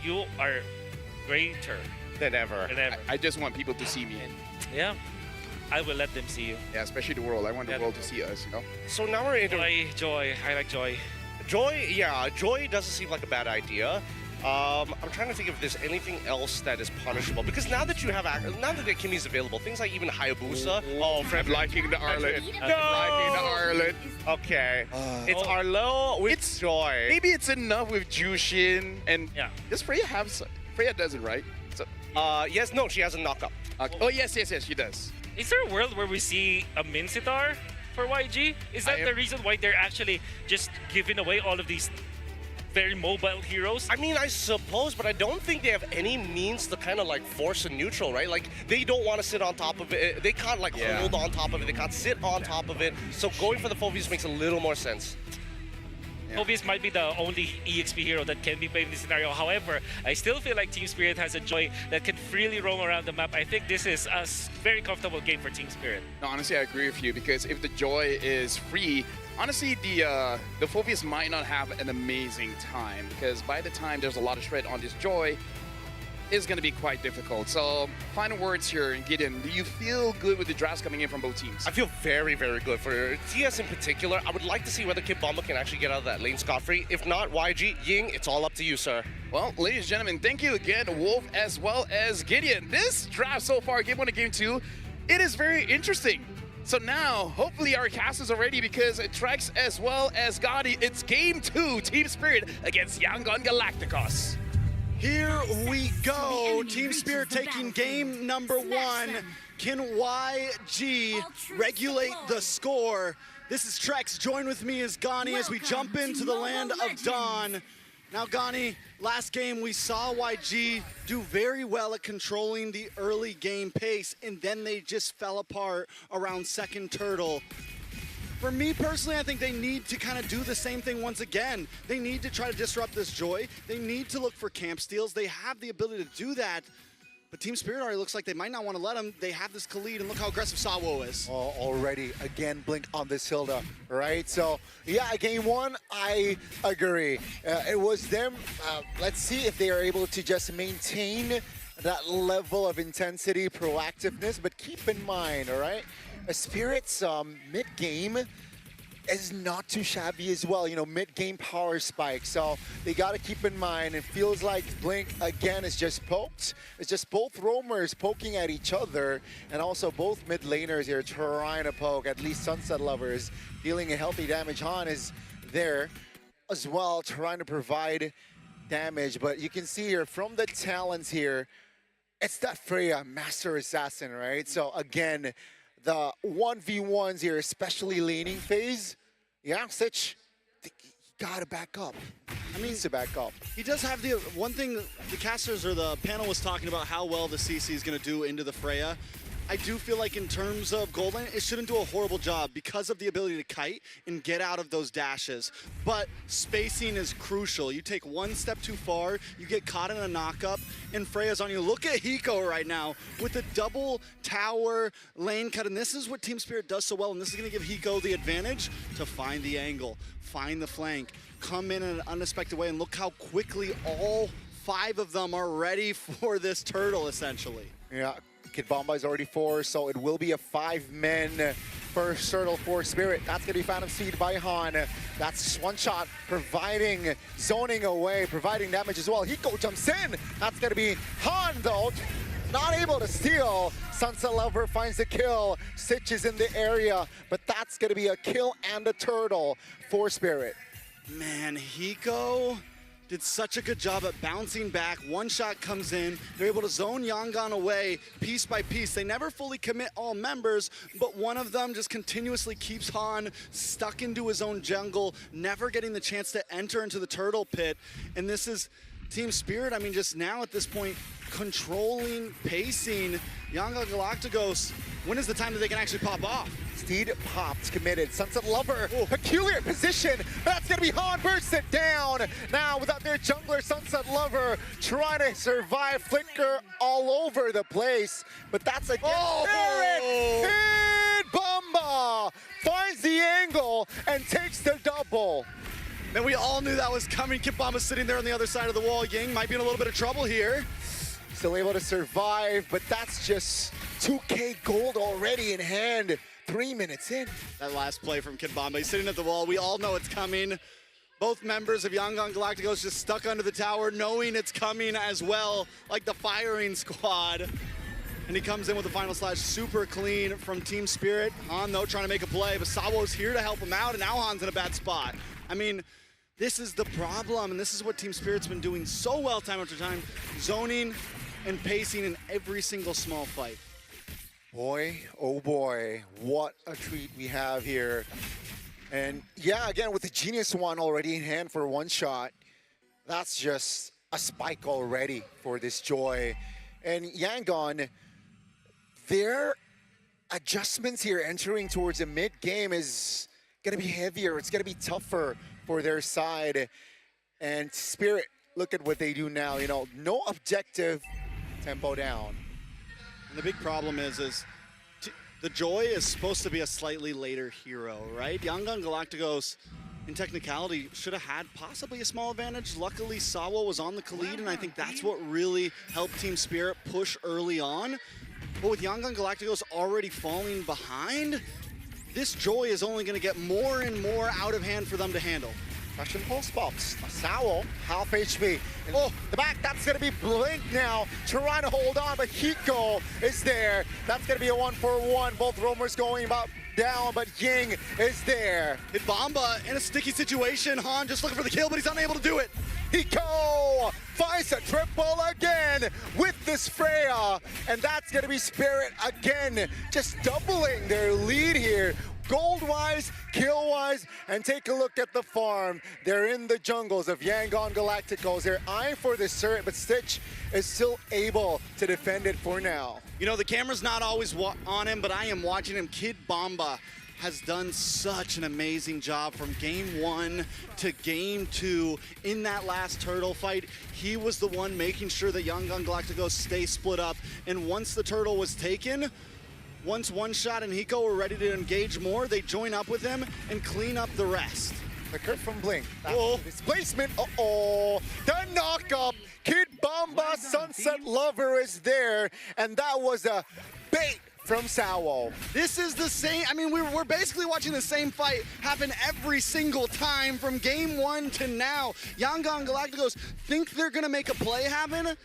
you are greater Than ever. than ever. I just want people to see me. Yeah, I will let them see you. Yeah, especially the world. I want the Yeah. world to see us, you know? So now we're into Joy. I like joy. Joy. Yeah, Joy doesn't seem like a bad idea. I'm trying to think if there's anything else that is punishable because now that you have now that the Kimmy's available, things like even Hayabusa. Oh, I'm liking the Arlet. No! Liking the Arlet. Okay, it's Oh. Arlo with It's- Joy. Maybe it's enough with Jushin. And Yeah. does Freya have some? Freya doesn't, right? So, Yes, no, she has a knock-up. okay. Oh, yes, she does. Is there a world where we see a Mincetar for YG? Is that the reason why they're actually just giving away all of these very mobile heroes? I mean, I suppose, but I don't think they have any means to kind of like force a neutral, right? Like, they don't want to sit on top of it. They can't like Yeah. hold on top of it. They can't sit on top of it. So going for the Phobius makes a little more sense. Yeah. Obvious might be the only EXP hero that can be played in this scenario. However, I still feel like Team Spirit has a Joy that can freely roam around the map. I think this is a very comfortable game for Team Spirit. No, honestly, I agree with you because if the Joy is free, honestly, the Phobius might not have an amazing time because by the time there's a lot of shred on this Joy, it's going to be quite difficult. So, final words here, Gideon. Do you feel good with the drafts coming in from both teams? I feel very, very good for TS in particular. I would like to see whether Kid Bomba can actually get out of that lane scot-free. If not, YG, Ying, it's all up to you, sir. Well, ladies and gentlemen, thank you again, Wolf, as well as Gideon. This draft so far, Game 1 and Game 2, it is very interesting. So now, hopefully our casters are ready because Trex as well as Gotti, it's Game 2, Team Spirit against Yangon Galacticos. Here we go. Team Spirit taking game number 1. Can YG regulate the score? This is Trex. Join with me as Gani as we jump into the land of Dawn. Now, Gani, last game we saw YG do very well at controlling the early game pace, and then they just fell apart around second turtle. For me personally, I think they need to kind of do the same thing once again. They need to try to disrupt this Joy. They need to look for camp steals. They have the ability to do that. But Team Spirit already looks like they might not want to let them. They have this Khalid, and look how aggressive Sawo is. Oh, already, again, Blink on this Hilda, right? So, yeah, game 1, I agree. It was them. Let's see if they are able to just maintain that level of intensity, proactiveness, but keep in mind, all right? Spirit's mid-game is not too shabby as well, you know, mid-game power spike. So they got to keep in mind, it feels like Blink, again, is just poked. It's just both roamers poking at each other, and also both mid laners here trying to poke, at least Sunset Lovers dealing a healthy damage. Han is there as well, trying to provide damage. But you can see here, from the talents here, it's that Freya, Master Assassin, right? So again, the 1v1s here, especially laning phase, Sitch, you gotta back up. I mean, to back up. He does have the one thing the casters or the panel was talking about how well the CC is going to do into the Freya. I do feel like in terms of gold lane, it shouldn't do a horrible job because of the ability to kite and get out of those dashes. But spacing is crucial. You take one step too far, you get caught in a knock-up, and Freya's on you. Look at Hiko right now with the double tower lane cut, and this is what Team Spirit does so well, and this is going to give Hiko the advantage to find the angle, find the flank, come in an unexpected way, and look how quickly all 5 of them are ready for this turtle, essentially. Yeah. Kid Bomba is already 4, so it will be a 5-man first turtle for Spirit. That's going to be Phantom Seed by Han. That's one shot, providing, zoning away, providing damage as well. Hiko jumps in. That's going to be Han, though. Not able to steal. Sunset Lover finds the kill. Sitch is in the area, but that's going to be a kill and a turtle for Spirit. Man, Hiko did such a good job at bouncing back. One shot comes in. They're able to zone Yangon away piece by piece. They never fully commit all members, but one of them just continuously keeps Han stuck into his own jungle, never getting the chance to enter into the turtle pit. And this is Team Spirit, I mean, just now at this point, controlling, pacing. Yangon Galacticos, when is the time that they can actually pop off? Steed popped, committed. Sunset Lover, peculiar position. That's gonna be Han, bursts it down. Now without their jungler, Sunset Lover trying to survive, flicker all over the place. But that's again, Eric Kid Bomba finds the angle and takes the double. Man, we all knew that was coming. Kid Bomba sitting there on the other side of the wall. Ying might be in a little bit of trouble here. Still able to survive, but that's just 2K gold already in hand. 3 minutes in. That last play from Kid Bomba, he's sitting at the wall. We all know it's coming. Both members of Yangon Galacticos just stuck under the tower, knowing it's coming as well, like the firing squad. And he comes in with the final slash super clean from Team Spirit. Han, though, trying to make a play, but Sawo's here to help him out, and now Han's in a bad spot. I mean, this is the problem, and this is what Team Spirit's been doing so well time after time, zoning and pacing in every single small fight. Boy, oh boy, what a treat we have here. And yeah, again, with the Genius One already in hand for one shot, that's just a spike already for this Joy. And Yangon, their adjustments here entering towards the mid-game is gonna be heavier. It's gonna be tougher for their side. And Spirit, look at what they do now. You know, no objective, tempo down. And the big problem is the Joy is supposed to be a slightly later hero, right? Yangon Galacticos, in technicality, should have had possibly a small advantage. Luckily, Sawo was on the Khalid, and I think that's what really helped Team Spirit push early on. But with Yangon Galacticos already falling behind, this Joy is only going to get more and more out of hand for them to handle. Russian pulse box. Sawo, half HP. Oh, the back, that's gonna be Blink now, trying to hold on, but Hiko is there. That's gonna be a 1-for-1. Both roamers going about down, but Ying is there. Kid Bomba in a sticky situation. Han just looking for the kill, but he's unable to do it. Hiko finds a triple again with this Freya, and that's gonna be Spirit again, just doubling their lead here. Gold-wise, kill-wise, and take a look at the farm. They're in the jungles of Yangon Galacticos. They're eyeing for this turret, but Stitch is still able to defend it for now. You know, the camera's not always on him, but I am watching him. Kid Bomba has done such an amazing job from game 1 to game 2 in that last turtle fight. He was the one making sure that Yangon Galacticos stay split up, and once the turtle was taken, once One Shot and Hiko were ready to engage more, they join up with him and clean up the rest. The curve from Blink. Oh. Displacement, uh-oh. The knock-up. Kid Bomba, Sunset Lover is there, and that was a bait from Sawo. This is the same, I mean, we're basically watching the same fight happen every single time from game 1 to now. Yangon Galacticos think they're gonna make a play happen,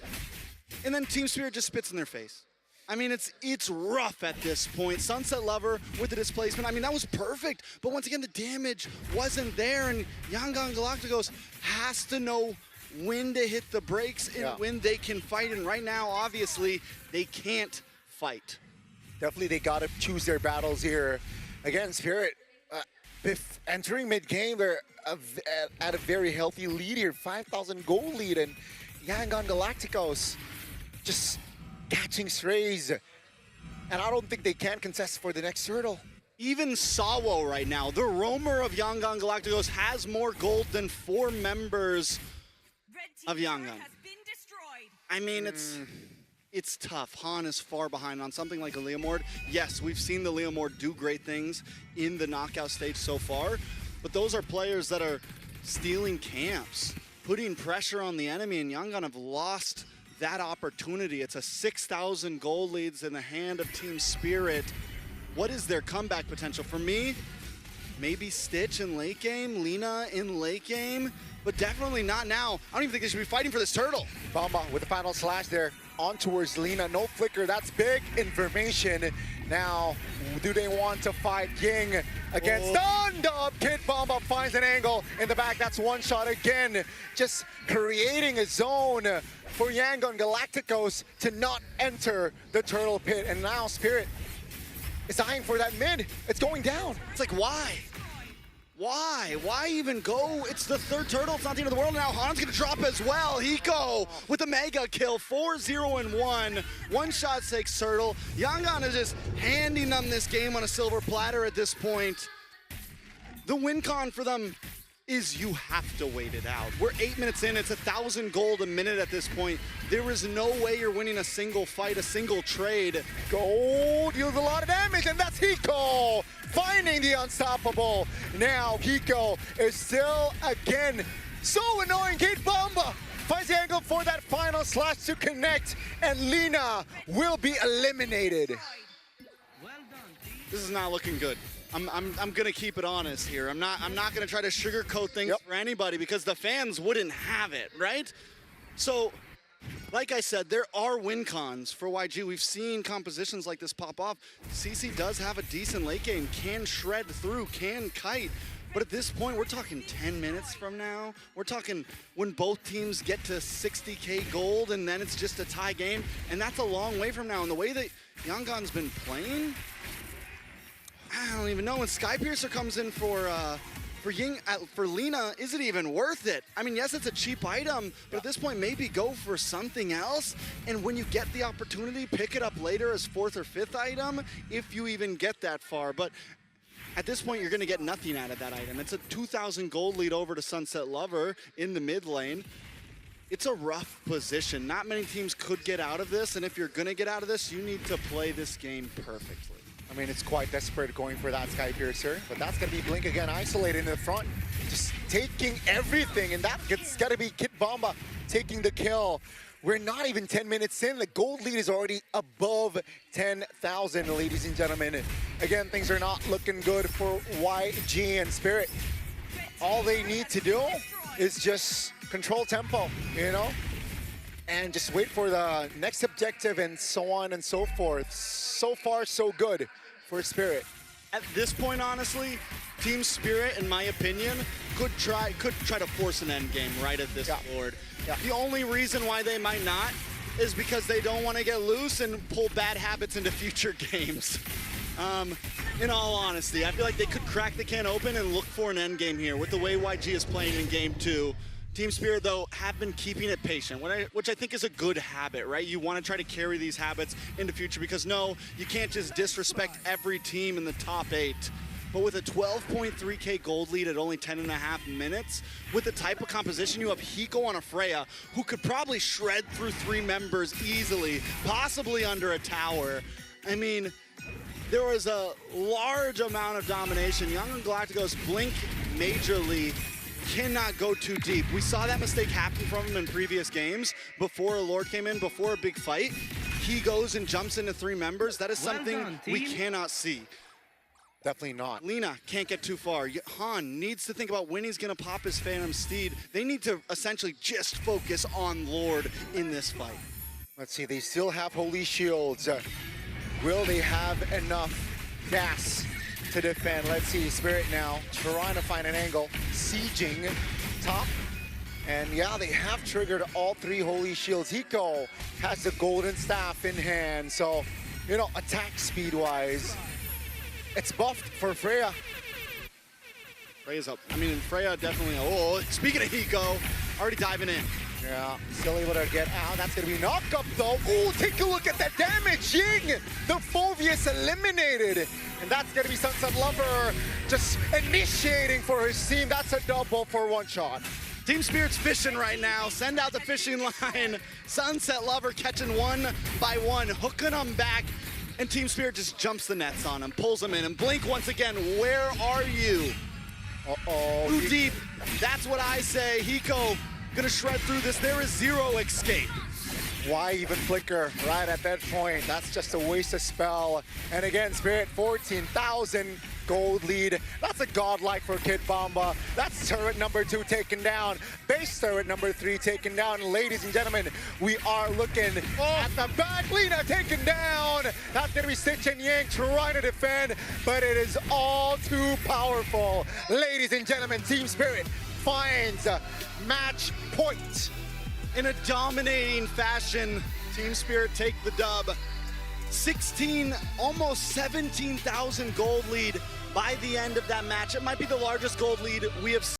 and then Team Spirit just spits in their face. I mean, it's rough at this point. Sunset Lover with the displacement, I mean, that was perfect. But once again, the damage wasn't there, and Yangon Galacticos has to know when to hit the brakes and when they can fight. And right now, obviously, they can't fight. Definitely, they got to choose their battles here. Again, Spirit, entering mid-game, they're at a very healthy lead here, 5,000 gold lead, and Yangon Galacticos just catching strays, and I don't think they can contest for the next turtle. Even Sawo right now, the roamer of Yangon Galacticos, has more gold than 4 members of Yangon. I mean, it's tough. Han is far behind on something like a Leomord. Yes, we've seen the Leomord do great things in the knockout stage so far, but those are players that are stealing camps, putting pressure on the enemy, and Yangon have lost that opportunity. It's a 6,000 gold leads in the hand of Team Spirit. What is their comeback potential? For me, maybe Stitch in late game, Lina in late game, but definitely not now. I don't even think they should be fighting for this turtle. Bomba with the final slash there, on towards Lina, no flicker, that's big information. Now, do they want to fight Ying against stunned up? Kid Bomba finds an angle in the back, that's one shot again, just creating a zone for Yangon Galacticos to not enter the turtle pit. And now Spirit is eyeing for that mid. It's going down. It's like, why? Why even go? It's the 3rd turtle. It's not the end of the world now. Han's gonna drop as well. Hiko with a mega kill, 4-0-1. One shot takes turtle. Yangon is just handing them this game on a silver platter at this point. The win con for them is you have to wait it out. We're 8 minutes in, it's 1,000 gold a minute at this point. There is no way you're winning a single fight, a single trade. Gold deals a lot of damage, and that's Hiko finding the unstoppable. Now Hiko is still again so annoying. Kid Bomba finds the angle for that final slash to connect, and Lina will be eliminated. This is not looking good. I'm gonna keep it honest here. I'm not gonna try to sugarcoat things for anybody because the fans wouldn't have it, right? So, like I said, there are win cons for YG. We've seen compositions like this pop off. CC does have a decent late game, can shred through, can kite. But at this point, we're talking 10 minutes from now. We're talking when both teams get to 60K gold and then it's just a tie game. And that's a long way from now. And the way that Yangon's been playing, I don't even know. When Skypiercer comes in for Lina, is it even worth it? I mean, yes, it's a cheap item, but at this point, maybe go for something else. And when you get the opportunity, pick it up later as 4th or 5th item, if you even get that far. But at this point, you're going to get nothing out of that item. It's a 2,000 gold lead over to Sunset Lover in the mid lane. It's a rough position. Not many teams could get out of this, and if you're going to get out of this, you need to play this game perfectly. I mean, it's quite desperate going for that Skypiercer, but that's going to be Blink again, isolated in the front, just taking everything, and that's got to be Kid Bomba taking the kill. We're not even 10 minutes in. The gold lead is already above 10,000, ladies and gentlemen. Again, things are not looking good for YG and Spirit. All they need to do is just control tempo, you know? And just wait for the next objective and so on and so forth. So far, so good for Spirit. At this point, honestly, Team Spirit, in my opinion, could try to force an end game right at this board. Yeah. The only reason why they might not is because they don't want to get loose and pull bad habits into future games. In all honesty, I feel like they could crack the can open and look for an end game here with the way YG is playing in game 2. Team Spirit, though, have been keeping it patient, which I think is a good habit, right? You want to try to carry these habits into future because, no, you can't just disrespect every team in the top 8. But with a 12.3K gold lead at only 10.5 minutes, with the type of composition, you have Hiko on a Freya, who could probably shred through 3 members easily, possibly under a tower. I mean, there was a large amount of domination. Young and Galacticos blink majorly, cannot go too deep. We saw that mistake happen from him in previous games before a Lord came in, before a big fight. He goes and jumps into 3 members. That is something we cannot see. Definitely not. Lina can't get too far. Han needs to think about when he's going to pop his Phantom Steed. They need to essentially just focus on Lord in this fight. Let's see, they still have Holy Shields. Will they have enough gas to defend? Let's see, Spirit now trying to find an angle, sieging top. And yeah, they have triggered all 3 Holy Shields. Hiko has the golden staff in hand. So, you know, attack speed-wise, it's buffed for Freya. Freya's up. I mean, Freya definitely, oh, speaking of Hiko, already diving in. Yeah, still able to get out. That's going to be knocked up, though. Ooh, take a look at that damage. Ying, the Phoveus eliminated. And that's going to be Sunset Lover just initiating for his team. That's a double for 1 shot. Team Spirit's fishing right now. Send out the fishing line. Sunset Lover catching 1 by 1, hooking them back. And Team Spirit just jumps the nets on him, pulls him in. And Blink, once again, where are you? Uh-oh. Too deep. That's what I say. Hiko gonna shred through this. There is 0 escape. Why even flicker right at that point? That's just a waste of spell. And again, Spirit 14,000 gold lead. That's a godlike for Kid Bomba. That's turret number 2 taken down. Base turret number 3 taken down. Ladies and gentlemen, we are looking at the back. Lina taken down. That's gonna be Stitch and Yang trying to defend, but it is all too powerful. Ladies and gentlemen, Team Spirit finds match point. In a dominating fashion, Team Spirit take the dub. 16, almost 17,000 gold lead by the end of that match. It might be the largest gold lead we have seen.